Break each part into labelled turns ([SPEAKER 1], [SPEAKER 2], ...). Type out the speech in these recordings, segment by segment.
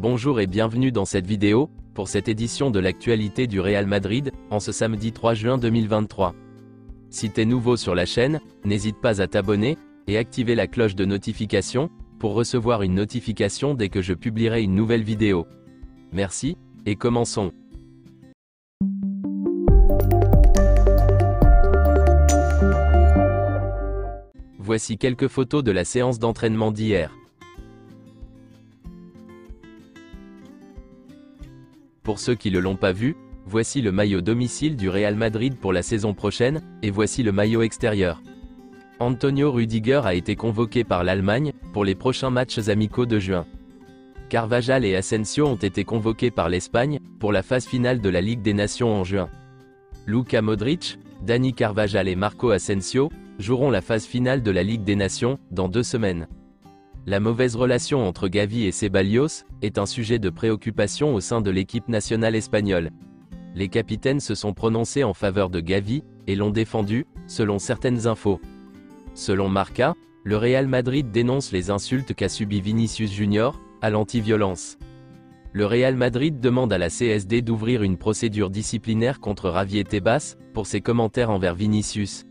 [SPEAKER 1] Bonjour et bienvenue dans cette vidéo, pour cette édition de l'actualité du Real Madrid, en ce samedi 3 juin 2023. Si t'es nouveau sur la chaîne, n'hésite pas à t'abonner, et activer la cloche de notification, pour recevoir une notification dès que je publierai une nouvelle vidéo. Merci, et commençons. Voici quelques photos de la séance d'entraînement d'hier. Pour ceux qui ne l'ont pas vu, voici le maillot domicile du Real Madrid pour la saison prochaine, et voici le maillot extérieur. Antonio Rüdiger a été convoqué par l'Allemagne, pour les prochains matchs amicaux de juin. Carvajal et Asensio ont été convoqués par l'Espagne, pour la phase finale de la Ligue des Nations en juin. Luka Modric, Dani Carvajal et Marco Asensio, joueront la phase finale de la Ligue des Nations, dans 2 semaines. La mauvaise relation entre Gavi et Ceballos est un sujet de préoccupation au sein de l'équipe nationale espagnole. Les capitaines se sont prononcés en faveur de Gavi, et l'ont défendu, selon certaines infos. Selon Marca, le Real Madrid dénonce les insultes qu'a subi Vinicius Junior, à l'anti-violence. Le Real Madrid demande à la CSD d'ouvrir une procédure disciplinaire contre Javier Tebas, pour ses commentaires envers Vinicius.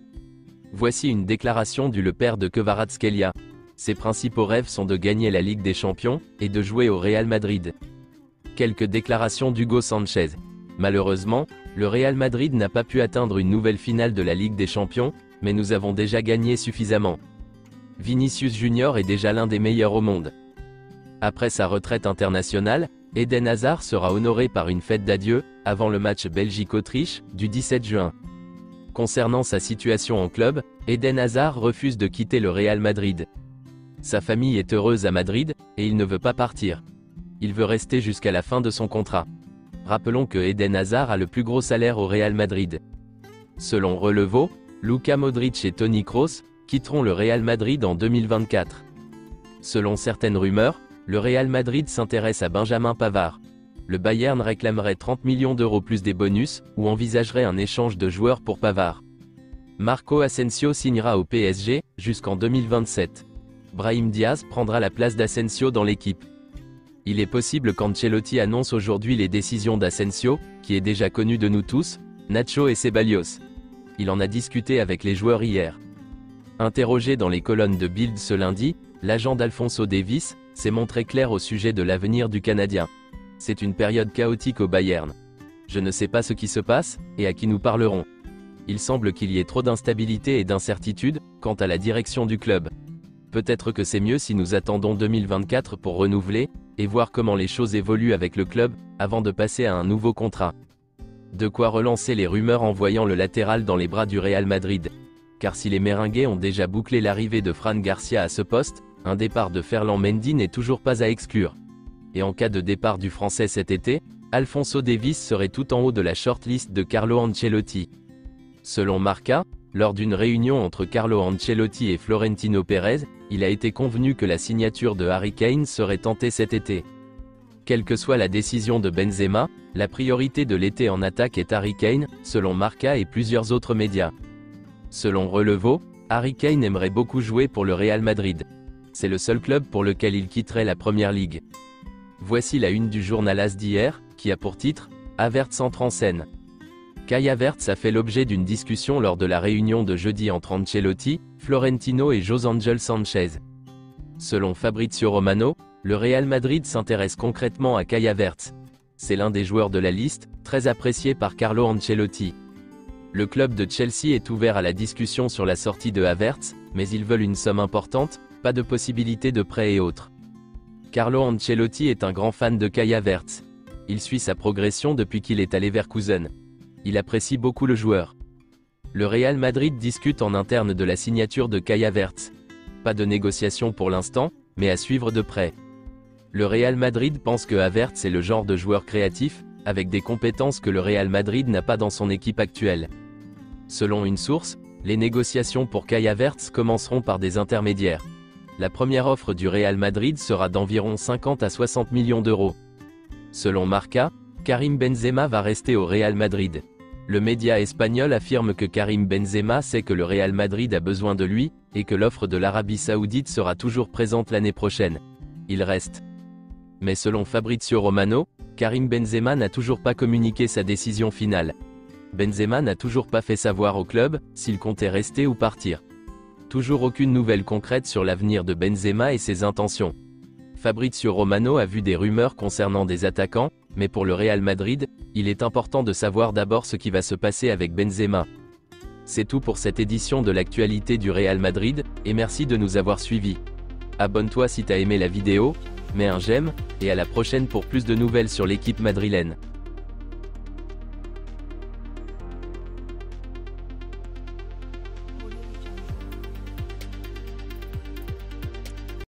[SPEAKER 1] Voici une déclaration du père de Kvaratskhelia. Ses principaux rêves sont de gagner la Ligue des Champions, et de jouer au Real Madrid. Quelques déclarations d'Hugo Sanchez. Malheureusement, le Real Madrid n'a pas pu atteindre une nouvelle finale de la Ligue des Champions, mais nous avons déjà gagné suffisamment. Vinicius Junior est déjà l'un des meilleurs au monde. Après sa retraite internationale, Eden Hazard sera honoré par une fête d'adieu, avant le match Belgique-Autriche, du 17 juin. Concernant sa situation en club, Eden Hazard refuse de quitter le Real Madrid. Sa famille est heureuse à Madrid, et il ne veut pas partir. Il veut rester jusqu'à la fin de son contrat. Rappelons que Eden Hazard a le plus gros salaire au Real Madrid. Selon Relevo, Luka Modric et Toni Kroos quitteront le Real Madrid en 2024. Selon certaines rumeurs, le Real Madrid s'intéresse à Benjamin Pavard. Le Bayern réclamerait 30 millions d'euros plus des bonus, ou envisagerait un échange de joueurs pour Pavard. Marco Asensio signera au PSG, jusqu'en 2027. Brahim Diaz prendra la place d'Asensio dans l'équipe. Il est possible qu'Ancelotti annonce aujourd'hui les décisions d'Asensio, qui est déjà connu de nous tous, Nacho et Ceballos. Il en a discuté avec les joueurs hier. Interrogé dans les colonnes de Bild ce lundi, l'agent d'Alphonso Davies s'est montré clair au sujet de l'avenir du Canadien. C'est une période chaotique au Bayern. Je ne sais pas ce qui se passe, et à qui nous parlerons. Il semble qu'il y ait trop d'instabilité et d'incertitude, quant à la direction du club. Peut-être que c'est mieux si nous attendons 2024 pour renouveler, et voir comment les choses évoluent avec le club, avant de passer à un nouveau contrat. De quoi relancer les rumeurs en voyant le latéral dans les bras du Real Madrid. Car si les Merengues ont déjà bouclé l'arrivée de Fran Garcia à ce poste, un départ de Ferland Mendy n'est toujours pas à exclure. Et en cas de départ du Français cet été, Alphonso Davies serait tout en haut de la shortlist de Carlo Ancelotti. Selon Marca, lors d'une réunion entre Carlo Ancelotti et Florentino Pérez, il a été convenu que la signature de Harry Kane serait tentée cet été. Quelle que soit la décision de Benzema, la priorité de l'été en attaque est Harry Kane, selon Marca et plusieurs autres médias. Selon Relevo, Harry Kane aimerait beaucoup jouer pour le Real Madrid. C'est le seul club pour lequel il quitterait la Première Ligue. Voici la une du journal AS d'hier, qui a pour titre « Havertz entre en scène ». Kai Havertz a fait l'objet d'une discussion lors de la réunion de jeudi entre Ancelotti, Florentino et José Ángel Sánchez. Selon Fabrizio Romano, le Real Madrid s'intéresse concrètement à Kai Havertz. C'est l'un des joueurs de la liste, très apprécié par Carlo Ancelotti. Le club de Chelsea est ouvert à la discussion sur la sortie de Havertz, mais ils veulent une somme importante, pas de possibilité de prêt et autres. Carlo Ancelotti est un grand fan de Kai Havertz. Il suit sa progression depuis qu'il est à Leverkusen. Il apprécie beaucoup le joueur. Le Real Madrid discute en interne de la signature de Kai Havertz. Pas de négociation pour l'instant, mais à suivre de près. Le Real Madrid pense que Havertz est le genre de joueur créatif, avec des compétences que le Real Madrid n'a pas dans son équipe actuelle. Selon une source, les négociations pour Kai Havertz commenceront par des intermédiaires. La première offre du Real Madrid sera d'environ 50 à 60 millions d'euros. Selon Marca, Karim Benzema va rester au Real Madrid. Le média espagnol affirme que Karim Benzema sait que le Real Madrid a besoin de lui, et que l'offre de l'Arabie Saoudite sera toujours présente l'année prochaine. Il reste. Mais selon Fabrizio Romano, Karim Benzema n'a toujours pas communiqué sa décision finale. Benzema n'a toujours pas fait savoir au club s'il comptait rester ou partir. Toujours aucune nouvelle concrète sur l'avenir de Benzema et ses intentions. Fabrizio Romano a vu des rumeurs concernant des attaquants, mais pour le Real Madrid, il est important de savoir d'abord ce qui va se passer avec Benzema. C'est tout pour cette édition de l'actualité du Real Madrid, et merci de nous avoir suivis. Abonne-toi si t'as aimé la vidéo, mets un j'aime, et à la prochaine pour plus de nouvelles sur l'équipe madrilène.